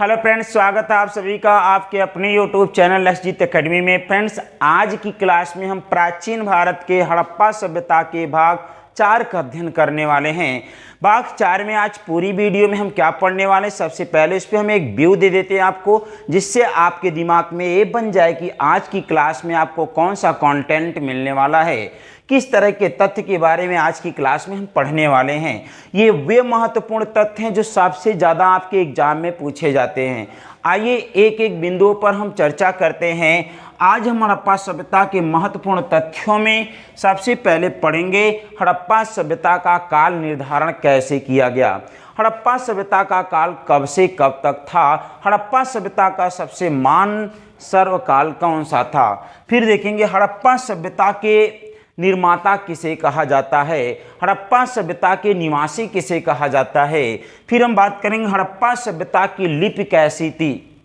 Hello friends, स्वागत है आप सभी का आपके अपने यूट्यूब चैनल लक्षजीत एकेडमी में। फ्रेंड्स, आज की क्लास में हम प्राचीन भारत के हड़प्पा सभ्यता के भाग 4 का अध्ययन करने वाले हैं। भाग 4 में आज पूरी वीडियो में हम क्या पढ़ने वाले हैं, सबसे पहले इस पर हम एक व्यू दे देते हैं आपको, जिससे आपके दिमाग में ये बन जाए कि आज की क्लास में आपको कौन सा कंटेंट मिलने वाला है, किस तरह के तथ्य के बारे में आज की क्लास में हम पढ़ने वाले हैं। ये वे महत्वपूर्ण तथ्य हैं जो सबसे ज़्यादा आपके एग्जाम में पूछे जाते हैं। आइए एक एक बिंदुओं पर हम चर्चा करते हैं। आज हम हड़प्पा सभ्यता के महत्वपूर्ण तथ्यों में सबसे पहले पढ़ेंगे हड़प्पा सभ्यता का काल निर्धारण कैसे किया गया। हड़प्पा सभ्यता का काल कब से कब तक था, हड़प्पा सभ्यता का सबसे महान सर्वकाल कौन सा था। फिर देखेंगे हड़प्पा सभ्यता के निर्माता किसे कहा जाता है, हड़प्पा सभ्यता के निवासी किसे कहा जाता है। फिर हम बात करेंगे हड़प्पा सभ्यता की लिपि कैसी थी,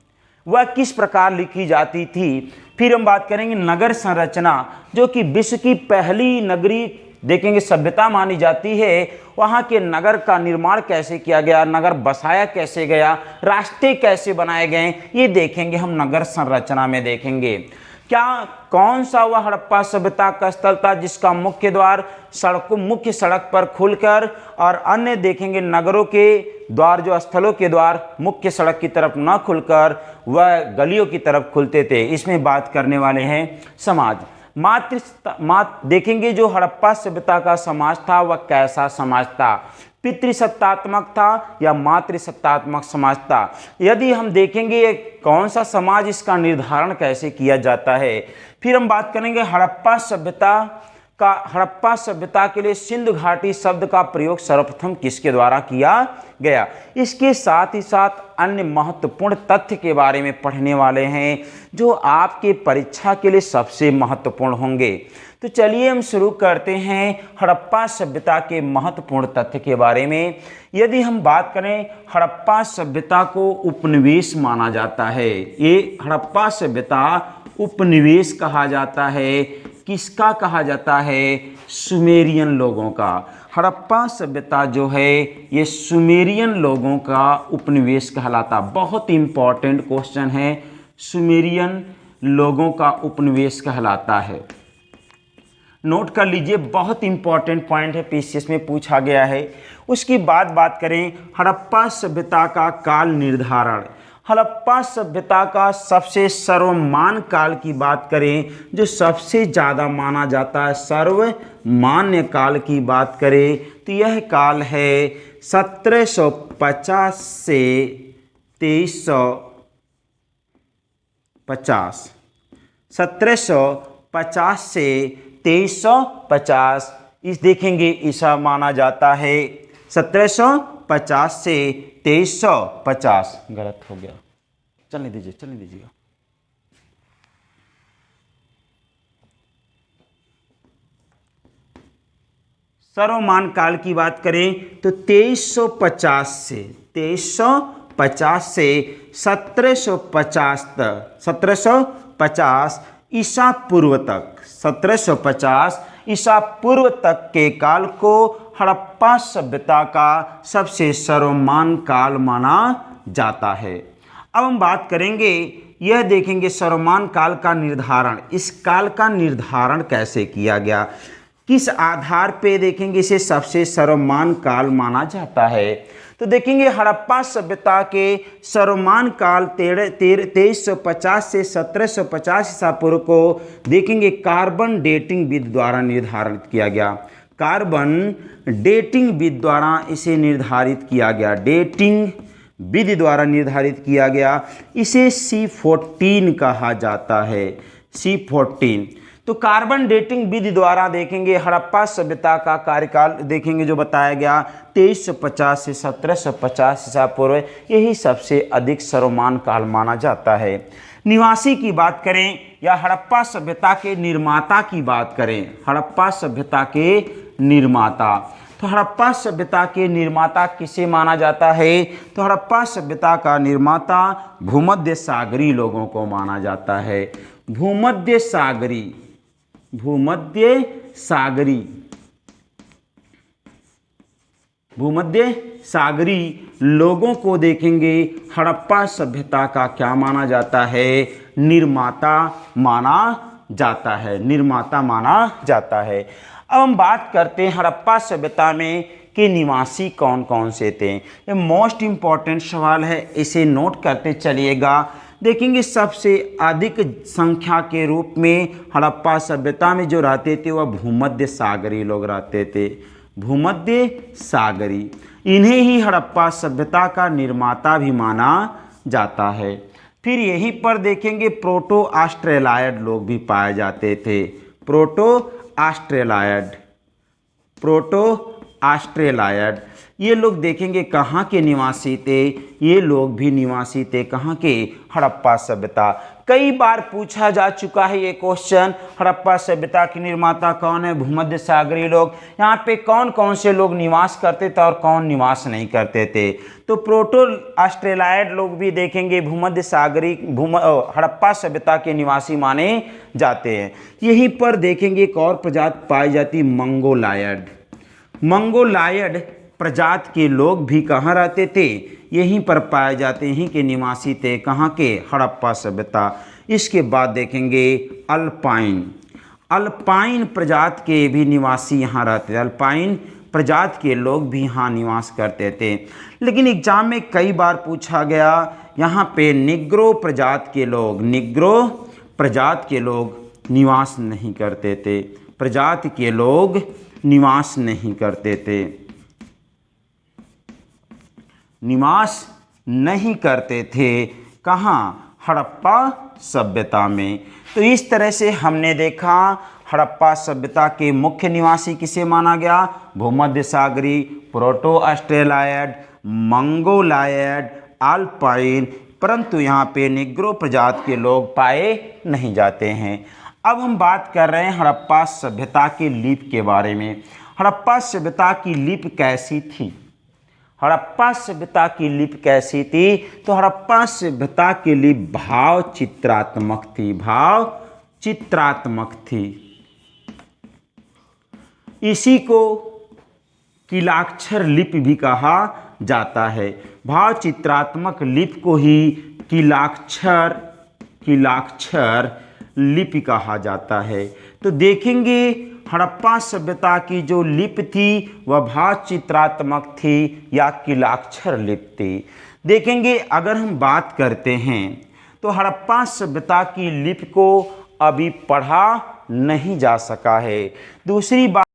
वह किस प्रकार लिखी जाती थी। फिर हम बात करेंगे नगर संरचना, जो कि विश्व की पहली नगरी देखेंगे सभ्यता मानी जाती है, वहाँ के नगर का निर्माण कैसे किया गया, नगर बसाया कैसे गया, रास्ते कैसे बनाए गए, ये देखेंगे हम नगर संरचना में देखेंगे। क्या कौन सा वह हड़प्पा सभ्यता का स्थल था जिसका मुख्य द्वार मुख्य सड़क पर खुलकर और अन्य देखेंगे नगरों के द्वार जो स्थलों के द्वार मुख्य सड़क की तरफ न खुलकर वह गलियों की तरफ खुलते थे। इसमें बात करने वाले हैं समाज देखेंगे जो हड़प्पा सभ्यता का समाज था वह कैसा समाज था, पितृसत्तात्मक था या मातृसत्तात्मक समाज था। यदि हम देखेंगे कौन सा समाज, इसका निर्धारण कैसे किया जाता है। फिर हम बात करेंगे हड़प्पा सभ्यता के लिए सिंधु घाटी शब्द का प्रयोग सर्वप्रथम किसके द्वारा किया गया। इसके साथ ही साथ अन्य महत्वपूर्ण तथ्य के बारे में पढ़ने वाले हैं जो आपके परीक्षा के लिए सबसे महत्वपूर्ण होंगे। तो चलिए हम शुरू करते हैं हड़प्पा सभ्यता के महत्वपूर्ण तथ्य के बारे में। यदि हम बात करें हड़प्पा सभ्यता को उपनिवेश माना जाता है, ये हड़प्पा सभ्यता उपनिवेश कहा जाता है। किसका कहा जाता है? सुमेरियन लोगों का। हड़प्पा सभ्यता जो है ये सुमेरियन लोगों का उपनिवेश कहलाता। बहुत इंपॉर्टेंट क्वेश्चन है, सुमेरियन लोगों का उपनिवेश कहलाता है। नोट कर लीजिए, बहुत इंपॉर्टेंट पॉइंट है, पीसीएस में पूछा गया है। उसकी बात करें हड़प्पा सभ्यता का काल निर्धारण। हड़प्पा सभ्यता का सबसे सर्वमान्य काल की बात करें, जो सबसे ज़्यादा माना जाता है, सर्वमान्य काल की बात करें तो यह काल है 1750 से 2350। 1750 से 2350 इस देखेंगे ईसा माना जाता है। 1750 से 2350 गलत हो गया, चलने दीजिएगा। सर्वमान्य काल की बात करें तो 2350 से 1750 तक, 1750 ईसा पूर्व तक, 1750 ईसा पूर्व तक के काल को हड़प्पा सभ्यता का सबसे सर्वमान्य काल माना जाता है। अब हम बात करेंगे, यह देखेंगे सर्वमान्य काल का निर्धारण। इस काल का निर्धारण कैसे किया गया, किस आधार पे देखेंगे इसे सबसे सर्वमान्य काल माना जाता है। तो देखेंगे हड़प्पा सभ्यता के सर्वमान्य काल 2350 से 1750 ईसा पूर्व को देखेंगे कार्बन डेटिंग विधि द्वारा निर्धारित किया गया। कार्बन डेटिंग विधि द्वारा इसे निर्धारित किया गया, डेटिंग विधि द्वारा निर्धारित किया गया। इसे C14 कहा जाता है, C14। तो कार्बन डेटिंग विधि द्वारा देखेंगे हड़प्पा सभ्यता का कार्यकाल देखेंगे जो बताया गया 2350 से 1750 ईसा पूर्व, यही सबसे अधिक सर्वमान्य काल माना जाता है। निवासी की बात करें या हड़प्पा सभ्यता के निर्माता की बात करें, हड़प्पा सभ्यता के निर्माता, तो हड़प्पा सभ्यता के निर्माता किसे माना जाता है? तो हड़प्पा सभ्यता का निर्माता भूमध्य सागरी लोगों को माना जाता है। भूमध्य सागरी लोगों को देखेंगे हड़प्पा सभ्यता का क्या माना जाता है, निर्माता माना जाता है, निर्माता माना जाता है। अब हम बात करते हैं हड़प्पा सभ्यता में कि निवासी कौन कौन से थे। ये मोस्ट इम्पॉर्टेंट सवाल है, इसे नोट करते चलिएगा। देखेंगे सबसे अधिक संख्या के रूप में हड़प्पा सभ्यता में जो रहते थे वह भूमध्य सागरी लोग रहते थे, भूमध्य सागरी। इन्हें ही हड़प्पा सभ्यता का निर्माता भी माना जाता है। फिर यहीं पर देखेंगे प्रोटो ऑस्ट्रेलायड लोग भी पाए जाते थे, प्रोटो ऑस्ट्रेलायड, प्रोटो ऑस्ट्रेलायड। ये लोग देखेंगे कहाँ के निवासी थे, ये लोग भी निवासी थे कहाँ के, हड़प्पा सभ्यता। कई बार पूछा जा चुका है ये क्वेश्चन, हड़प्पा सभ्यता के निर्माता कौन है, भूमध्य सागरीय लोग। यहाँ पे कौन कौन से लोग निवास करते थे और कौन निवास नहीं करते थे। तो प्रोटो ऑस्ट्रेलायड लोग भी देखेंगे भूमध्य सागरीय हड़प्पा सभ्यता के निवासी माने जाते हैं। यहीं पर देखेंगे एक और प्रजाति पाई जाती, मंगोलायड। मंगोलायड प्रजाति के लोग भी कहाँ रहते थे, यहीं पर पाए जाते, यहीं के निवासी थे, कहाँ के, हड़प्पा सभ्यता। इसके बाद देखेंगे अल्पाइन, अल्पाइन प्रजाति के भी निवासी यहाँ रहते थे, अल्पाइन प्रजाति के लोग भी यहाँ निवास करते थे। लेकिन एग्जाम में कई बार पूछा गया यहाँ पे निग्रो प्रजाति के लोग, निग्रो प्रजाति के लोग निवास नहीं करते थे, प्रजाति के लोग निवास नहीं करते थे, निवास नहीं करते थे कहाँ, हड़प्पा सभ्यता में। तो इस तरह से हमने देखा हड़प्पा सभ्यता के मुख्य निवासी किसे माना गया, भूमध्य सागरी, प्रोटो ऑस्ट्रेलायड, मंगोलायड, अल्पाइन, परंतु यहाँ पे निग्रो प्रजाति के लोग पाए नहीं जाते हैं। अब हम बात कर रहे हैं हड़प्पा सभ्यता की लिपि के बारे में। हड़प्पा सभ्यता की लिपि कैसी थी, हड़प्पा सभ्यता की लिपि कैसी थी, तो हड़प्पा सभ्यता की लिपि भाव चित्रात्मक थी, भाव चित्रात्मक थी। इसी को किलाक्षर लिपि भी कहा जाता है, भाव चित्रात्मक लिपि को ही किलाक्षर, किलाक्षर लिपि कहा जाता है। तो देखेंगे हड़प्पा सभ्यता की जो लिपि थी वह भाव चित्रात्मक थी या किलाक्षर लिपि थी। देखेंगे अगर हम बात करते हैं तो हड़प्पा सभ्यता की लिपि को अभी पढ़ा नहीं जा सका है। दूसरी बात,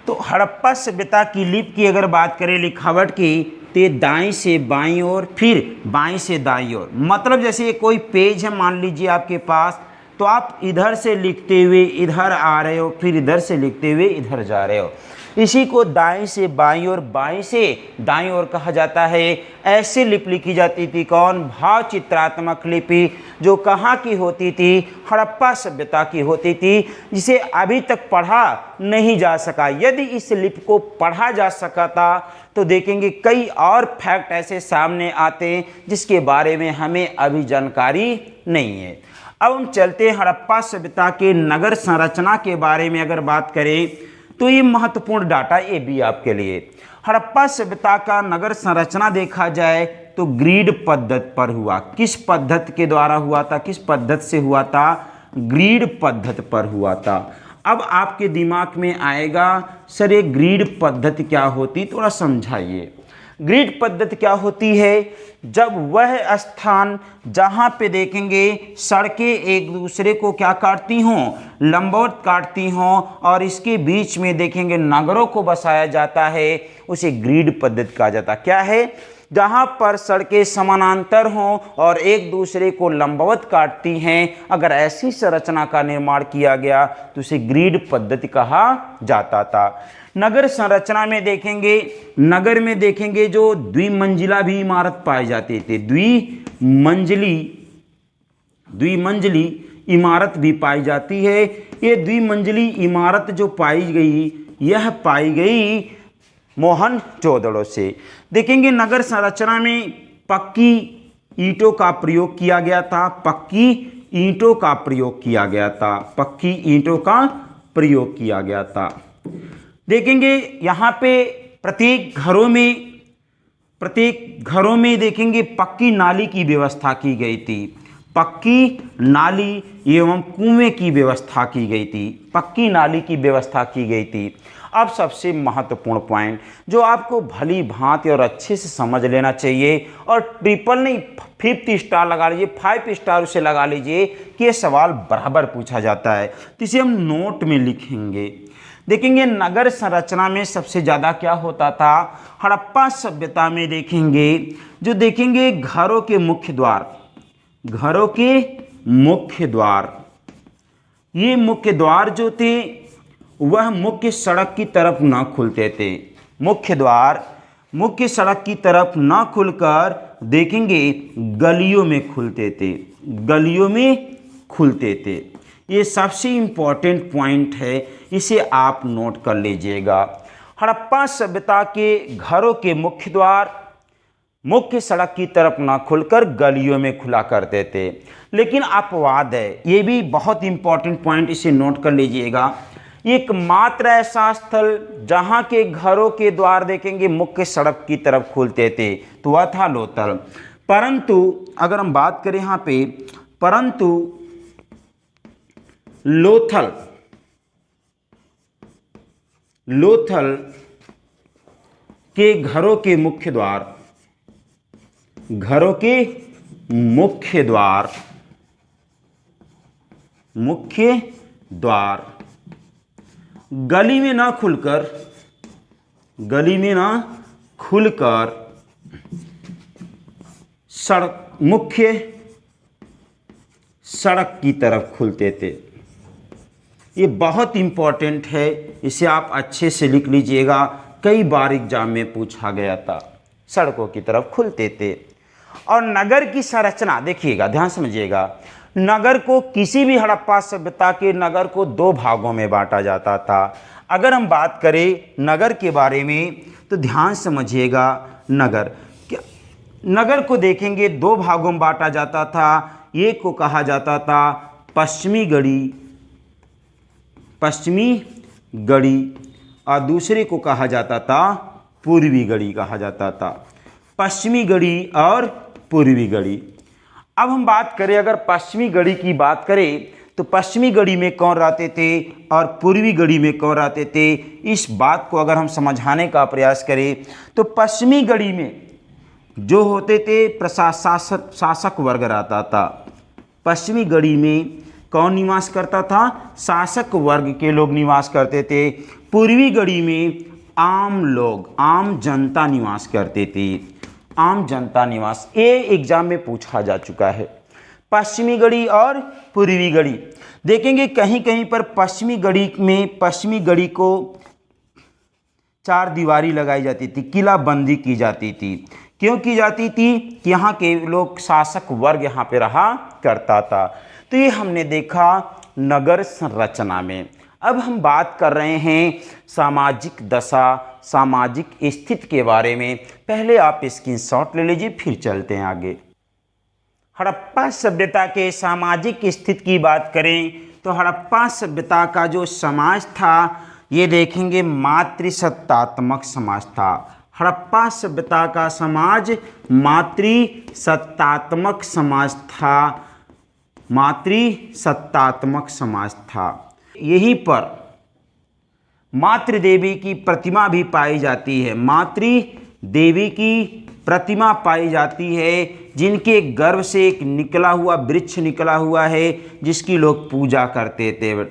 तो हड़प्पा सभ्यता की लिपि की अगर बात करें लिखावट की, तो दाईं से बाईं ओर, फिर बाईं से दाईं ओर, मतलब जैसे ये कोई पेज है मान लीजिए आपके पास, तो आप इधर से लिखते हुए इधर आ रहे हो, फिर इधर से लिखते हुए इधर जा रहे हो, इसी को दाएं से बाईं ओर, बाईं से दाईं ओर कहा जाता है। ऐसे लिपि लिखी जाती थी कौन, भाव चित्रात्मक लिपि, जो कहाँ की होती थी, हड़प्पा सभ्यता की होती थी, जिसे अभी तक पढ़ा नहीं जा सका। यदि इस लिपि को पढ़ा जा सका था तो देखेंगे कई और फैक्ट ऐसे सामने आते हैं जिसके बारे में हमें अभी जानकारी नहीं है। अब हम चलते हैं हड़प्पा सभ्यता के नगर संरचना के बारे में अगर बात करें तो ये महत्वपूर्ण डाटा ये भी आपके लिए। हड़प्पा सभ्यता का नगर संरचना देखा जाए तो ग्रिड पद्धति पर हुआ। किस पद्धति के द्वारा हुआ था, किस पद्धति से हुआ था, ग्रिड पद्धति पर हुआ था। अब आपके दिमाग में आएगा सर ये ग्रिड पद्धति क्या होती, थोड़ा समझाइए। ग्रिड पद्धति क्या होती है, जब वह स्थान जहाँ पे देखेंगे सड़कें एक दूसरे को क्या काटती हों, लंबवत काटती हों, और इसके बीच में देखेंगे नगरों को बसाया जाता है, उसे ग्रिड पद्धति कहा जाता है। क्या है, जहाँ पर सड़कें समानांतर हों और एक दूसरे को लंबवत काटती हैं, अगर ऐसी संरचना का निर्माण किया गया तो उसे ग्रिड पद्धति कहा जाता था। नगर संरचना में देखेंगे, नगर में देखेंगे जो द्विमंजिला भी इमारत पाई जाती थी, द्विमंजिली इमारत भी पाई जाती है। ये द्विमंजिली इमारत जो पाई गई, यह पाई गई मोहनजोदड़ो से। देखेंगे नगर संरचना में पक्की ईंटों का प्रयोग किया गया था, पक्की ईंटों का प्रयोग किया गया था, पक्की ईंटों का प्रयोग किया गया था। देखेंगे यहाँ पे प्रत्येक घरों में प्रत्येक घरों में देखेंगे पक्की नाली की व्यवस्था की गई थी। पक्की नाली एवं कुएं की व्यवस्था की गई थी। पक्की नाली की व्यवस्था की गई थी। अब सबसे महत्वपूर्ण पॉइंट जो आपको भली भांति और अच्छे से समझ लेना चाहिए, और ट्रिपल नहीं 50 स्टार लगा लीजिए, 5 स्टार उसे लगा लीजिए कि ये सवाल बराबर पूछा जाता है, तो इसे हम नोट में लिखेंगे। देखेंगे नगर संरचना में सबसे ज़्यादा क्या होता था, हड़प्पा सभ्यता में देखेंगे जो देखेंगे घरों के मुख्य द्वार, घरों के मुख्य द्वार, ये मुख्य द्वार जो थे वह मुख्य सड़क की तरफ न खुलते थे। मुख्य द्वार मुख्य सड़क की तरफ न खुलकर देखेंगे गलियों में खुलते थे, गलियों में खुलते थे। ये सबसे इम्पॉर्टेंट पॉइंट है, इसे आप नोट कर लीजिएगा। हड़प्पा सभ्यता के घरों के मुख्य द्वार मुख्य सड़क की तरफ ना खुलकर गलियों में खुला करते थे। लेकिन अपवाद है, ये भी बहुत इंपॉर्टेंट पॉइंट, इसे नोट कर लीजिएगा। एकमात्र ऐसा स्थल जहां के घरों के द्वार देखेंगे मुख्य सड़क की तरफ खुलते थे तो वह था लोथल। परंतु अगर हम बात करें यहाँ पे, परंतु लोथल के घरों के मुख्य द्वार, घरों के मुख्य द्वार, मुख्य द्वार गली में ना खुलकर, गली में ना खुलकर सड़क, मुख्य सड़क की तरफ खुलते थे। ये बहुत इंपॉर्टेंट है, इसे आप अच्छे से लिख लीजिएगा, कई बार एग्जाम में पूछा गया था। सड़कों की तरफ खुलते थे। और नगर की संरचना देखिएगा, ध्यान समझिएगा, नगर को किसी भी हड़प्पा सभ्यता के नगर को 2 भागों में बांटा जाता था। अगर हम बात करें नगर के बारे में तो ध्यान समझिएगा, नगर को देखेंगे 2 भागों में बांटा जाता था। एक को कहा जाता था पश्चिमी गढ़ी और दूसरे को कहा जाता था पूर्वी गढ़ी कहा जाता था। पश्चिमी गढ़ी और पूर्वी गढ़ी। अब हम बात करें, अगर पश्चिमी गढ़ी की बात करें तो पश्चिमी गढ़ी में कौन रहते थे और पूर्वी गढ़ी में कौन रहते थे, इस बात को अगर हम समझाने का प्रयास करें तो पश्चिमी गढ़ी में जो होते थे शासक वर्ग रहता था। पश्चिमी गढ़ी में कौन निवास करता था, शासक वर्ग के लोग निवास करते थे। पूर्वी गढ़ी में आम लोग, आम जनता निवास करते थे। आम जनता निवास, ये एग्जाम में पूछा जा चुका है। पश्चिमी गढ़ी और पूर्वी गढ़ी देखेंगे, कहीं कहीं पर पश्चिमी गढ़ी में पश्चिमी गढ़ी को 4 दीवारी लगाई जाती थी, किलाबंदी की जाती थी। क्यों की जाती थी कि यहाँ के लोग, शासक वर्ग यहाँ पे रहा करता था। तो ये हमने देखा नगर संरचना में। अब हम बात कर रहे हैं सामाजिक दशा, सामाजिक स्थिति के बारे में। पहले आप स्क्रीनशॉट ले लीजिए, फिर चलते हैं आगे। हड़प्पा सभ्यता के सामाजिक स्थिति की बात करें तो हड़प्पा सभ्यता का जो समाज था ये देखेंगे मातृसत्तात्मक समाज था। हड़प्पा सभ्यता का समाज मातृसत्तात्मक समाज था, मातृसत्तात्मक समाज था। यहीं पर मातृ देवी की प्रतिमा भी पाई जाती है, मातृ देवी की प्रतिमा पाई जाती है, जिनके गर्भ से एक निकला हुआ वृक्ष निकला हुआ है जिसकी लोग पूजा करते थे।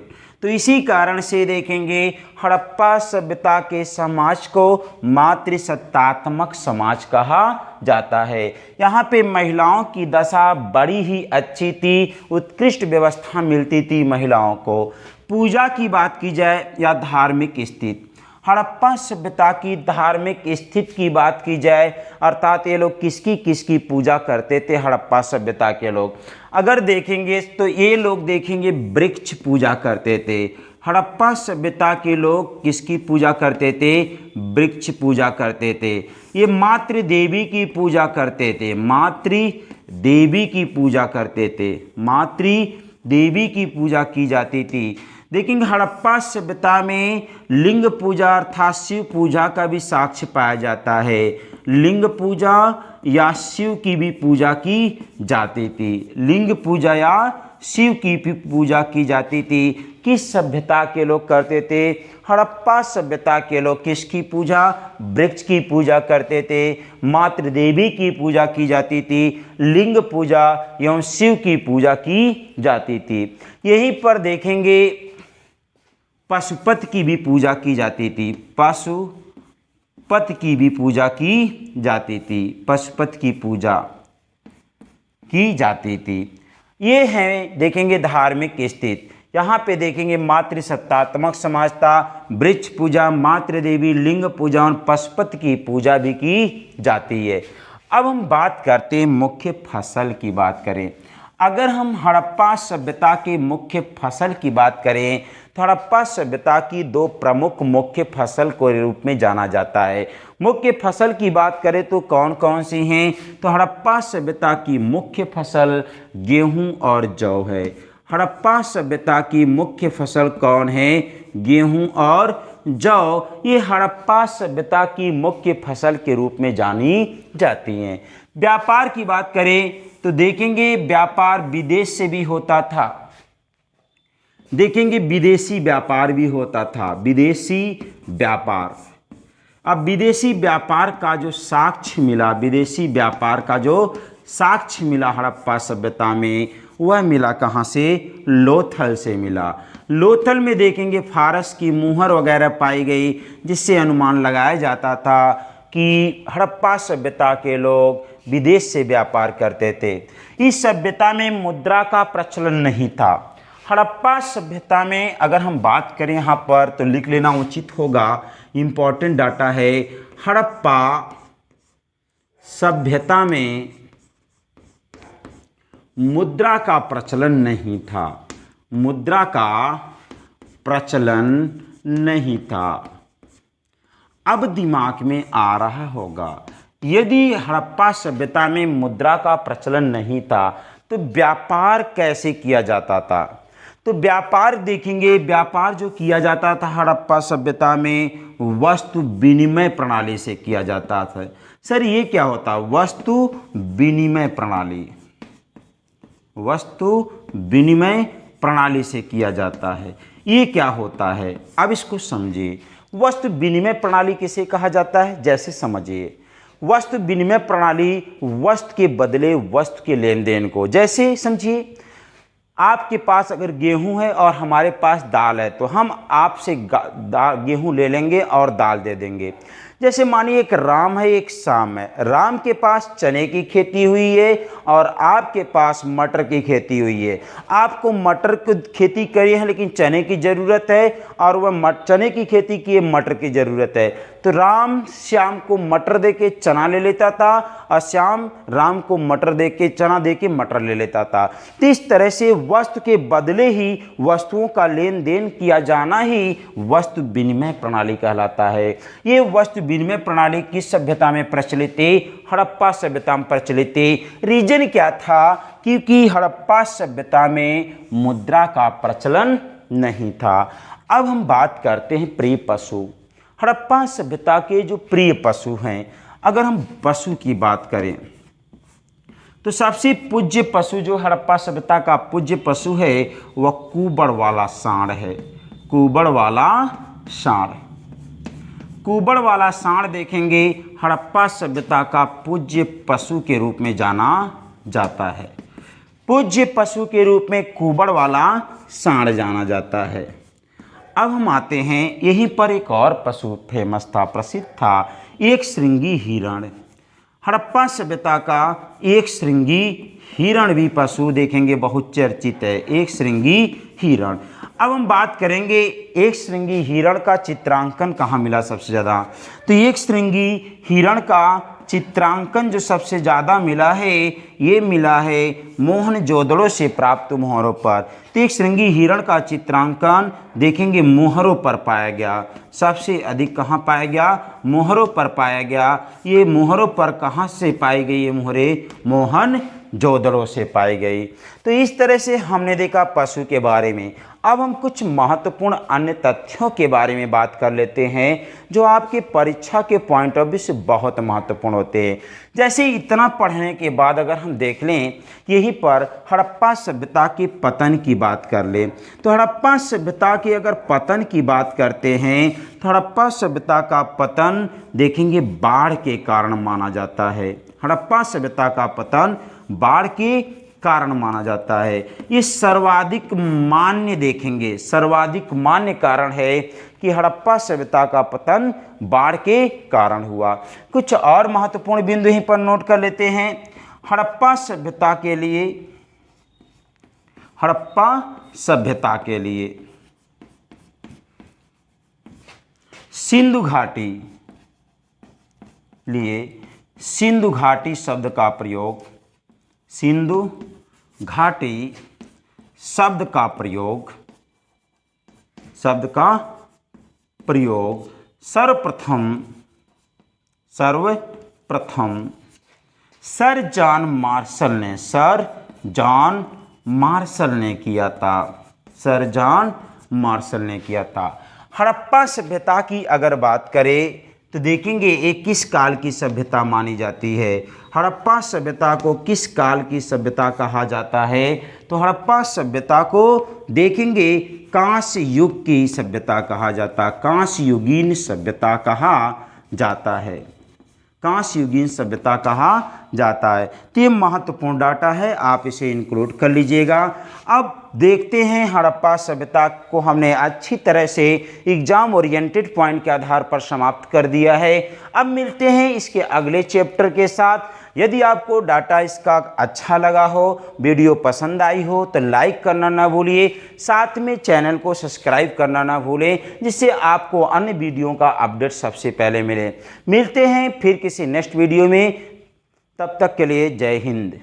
तो इसी कारण से देखेंगे हड़प्पा सभ्यता के समाज को मातृसत्तात्मक समाज कहा जाता है। यहाँ पे महिलाओं की दशा बड़ी ही अच्छी थी, उत्कृष्ट व्यवस्था मिलती थी महिलाओं को। पूजा की बात की जाए या धार्मिक स्थिति, हड़प्पा सभ्यता की धार्मिक स्थिति की बात की जाए, अर्थात ये लोग किसकी किसकी पूजा करते थे हड़प्पा सभ्यता के लोग, अगर देखेंगे तो ये लोग देखेंगे वृक्ष पूजा करते थे। हड़प्पा सभ्यता के लोग किसकी पूजा करते थे, वृक्ष पूजा करते थे। ये मातृ देवी की पूजा करते थे, मातृ देवी की पूजा करते थे, मातृ देवी की पूजा की जाती थी। देखेंगे हड़प्पा सभ्यता में लिंग पूजा अर्थात शिव पूजा का भी साक्ष्य पाया जाता है। लिंग पूजा या शिव की भी पूजा की जाती थी। लिंग पूजा या शिव की भी पूजा की जाती थी। किस सभ्यता के लोग करते थे? हड़प्पा सभ्यता के लोग किसकी पूजा? वृक्ष की पूजा करते थे। मातृ देवी की पूजा की जाती थी। लिंग पूजा एवं शिव की पूजा की जाती थी। यहीं पर देखेंगे पशुपति की भी पूजा की जाती थी। पशुपति की भी पूजा की जाती थी। पशुपति की पूजा की जाती थी। ये हैं देखेंगे धार्मिक स्थिति। यहाँ पे देखेंगे मातृसत्तात्मक समाज था, वृक्ष पूजा, मातृ देवी, लिंग पूजा और पशुपति की पूजा भी की जाती है। अब हम बात करते हैं मुख्य फसल की बात करें। अगर हम हड़प्पा सभ्यता की मुख्य फसल की बात करें तो हड़प्पा सभ्यता की दो प्रमुख मुख्य फसल के रूप में जाना जाता है। मुख्य फसल की बात करें तो कौन कौन सी हैं? तो हड़प्पा सभ्यता की मुख्य फसल गेहूं और जौ है। हड़प्पा सभ्यता की मुख्य फसल कौन है? गेहूं और जौ। ये हड़प्पा सभ्यता की मुख्य फसल के रूप में जानी जाती हैं। व्यापार की बात करें तो देखेंगे व्यापार विदेश से भी होता था। देखेंगे विदेशी व्यापार भी होता था। विदेशी व्यापार। अब विदेशी व्यापार का जो साक्ष्य मिला, विदेशी व्यापार का जो साक्ष्य मिला हड़प्पा सभ्यता में, वह मिला कहाँ से? लोथल से मिला। लोथल में देखेंगे फारस की मुहर वगैरह पाई गई, जिससे अनुमान लगाया जाता था कि हड़प्पा सभ्यता के लोग विदेश से व्यापार करते थे। इस सभ्यता में मुद्रा का प्रचलन नहीं था। हड़प्पा सभ्यता में अगर हम बात करें यहाँ पर तो लिख लेना उचित होगा, इम्पॉर्टेंट डाटा है। हड़प्पा सभ्यता में मुद्रा का प्रचलन नहीं था। मुद्रा का प्रचलन नहीं था। अब दिमाग में आ रहा होगा, यदि हड़प्पा सभ्यता में मुद्रा का प्रचलन नहीं था तो व्यापार कैसे किया जाता था? तो व्यापार देखेंगे, व्यापार जो किया जाता था हड़प्पा सभ्यता में वस्तु विनिमय प्रणाली से किया जाता था। सर ये क्या होता? वस्तु विनिमय प्रणाली। वस्तु विनिमय प्रणाली से किया जाता है। ये क्या होता है? अब इसको समझिए। वस्तु विनिमय प्रणाली किसे कहा जाता है? जैसे समझिए, वस्तु विनिमय प्रणाली वस्तु के बदले वस्तु के लेन देन को, जैसे समझिए आपके पास अगर गेहूं है और हमारे पास दाल है तो हम आपसे गेहूं ले लेंगे और दाल दे देंगे। जैसे मानिए एक राम है एक श्याम है। राम के पास चने की खेती हुई है और आपके पास मटर की खेती हुई है। आपको मटर की खेती करी है लेकिन चने की ज़रूरत है और वह चने की खेती की है, मटर की ज़रूरत है। तो राम श्याम को मटर दे के चना ले लेता था और श्याम राम को मटर दे के चना दे के मटर ले लेता था। तो इस तरह से वस्तु के बदले ही वस्तुओं का लेन देन किया जाना ही वस्तु विनिमय प्रणाली कहलाता है। ये वस्तु विनिमय प्रणाली किस सभ्यता में प्रचलित थी? हड़प्पा सभ्यता में प्रचलित थी। रीजन क्या था? क्योंकि हड़प्पा सभ्यता में मुद्रा का प्रचलन नहीं था। अब हम बात करते हैं प्रिय पशु। हड़प्पा सभ्यता के जो प्रिय पशु हैं, अगर हम पशु की बात करें तो सबसे पूज्य पशु जो हड़प्पा सभ्यता का पूज्य पशु है वह कुबड़ वाला सांड है। कुबड़ वाला सांड। कुबड़ वाला सांड देखेंगे हड़प्पा सभ्यता का पूज्य पशु के रूप में जाना जाता है। पूज्य पशु के रूप में कुबड़ वाला सांड जाना जाता है। अब हम आते हैं, यहीं पर एक और पशु फेमस था, प्रसिद्ध था, एक श्रृंगी हिरण। हड़प्पा सभ्यता का एक श्रृंगी हिरण भी पशु देखेंगे बहुत चर्चित है, एक श्रृंगी हिरण। अब हम बात करेंगे एक श्रृंगी हिरण का चित्रांकन कहाँ मिला सबसे ज़्यादा? तो एक श्रृंगी हिरण का चित्रांकन जो सबसे ज़्यादा मिला है ये मिला है मोहनजोदड़ो से प्राप्त मोहरों पर। तो एक श्रृंगी हिरण का चित्रांकन देखेंगे मोहरों पर पाया गया। सबसे अधिक कहाँ पाया गया? मोहरों पर पाया गया। ये मोहरों पर कहाँ से पाई गई? ये मोहरें मोहनजोदड़ो से पाई गई। तो इस तरह से हमने देखा पशु के बारे में। अब हम कुछ महत्वपूर्ण अन्य तथ्यों के बारे में बात कर लेते हैं जो आपके परीक्षा के पॉइंट ऑफ व्यू से बहुत महत्वपूर्ण होते हैं। जैसे इतना पढ़ने के बाद अगर हम देख लें यहीं पर हड़प्पा सभ्यता के पतन की बात कर ले, तो हड़प्पा सभ्यता के अगर पतन की बात करते हैं तो हड़प्पा सभ्यता का पतन देखेंगे बाढ़ के कारण माना जाता है। हड़प्पा सभ्यता का पतन बाढ़ के कारण माना जाता है। ये सर्वाधिक मान्य देखेंगे, सर्वाधिक मान्य कारण है कि हड़प्पा सभ्यता का पतन बाढ़ के कारण हुआ। कुछ और महत्वपूर्ण बिंदु यहीं पर नोट कर लेते हैं। हड़प्पा सभ्यता के लिए, हड़प्पा सभ्यता के लिए सिंधु घाटी लिए सिंधु घाटी शब्द का प्रयोग, सिंधु घाटी शब्द का प्रयोग सर्वप्रथम सर जॉन मार्शल ने किया था। सर जॉन मार्शल ने किया था। हड़प्पा सभ्यता की अगर बात करें तो देखेंगे ये किस काल की सभ्यता मानी जाती है। हड़प्पा सभ्यता को किस काल की सभ्यता कहा जाता है, तो हड़प्पा सभ्यता को देखेंगे कांस्य युग की सभ्यता कहा जाता, कांस्य युगीन सभ्यता कहा जाता है, कांस्य युगीन सभ्यता कहा जाता है। तो ये महत्वपूर्ण डाटा है, आप इसे इंक्लूड कर लीजिएगा। अब देखते हैं हड़प्पा सभ्यता को हमने अच्छी तरह से एग्जाम ओरिएंटेड पॉइंट के आधार पर समाप्त कर दिया है। अब मिलते हैं इसके अगले चैप्टर के साथ। यदि आपको डाटा इसका अच्छा लगा हो, वीडियो पसंद आई हो तो लाइक करना ना भूलिए, साथ में चैनल को सब्सक्राइब करना ना भूलें जिससे आपको अन्य वीडियो का अपडेट सबसे पहले मिले। मिलते हैं फिर किसी नेक्स्ट वीडियो में, तब तक के लिए जय हिंद।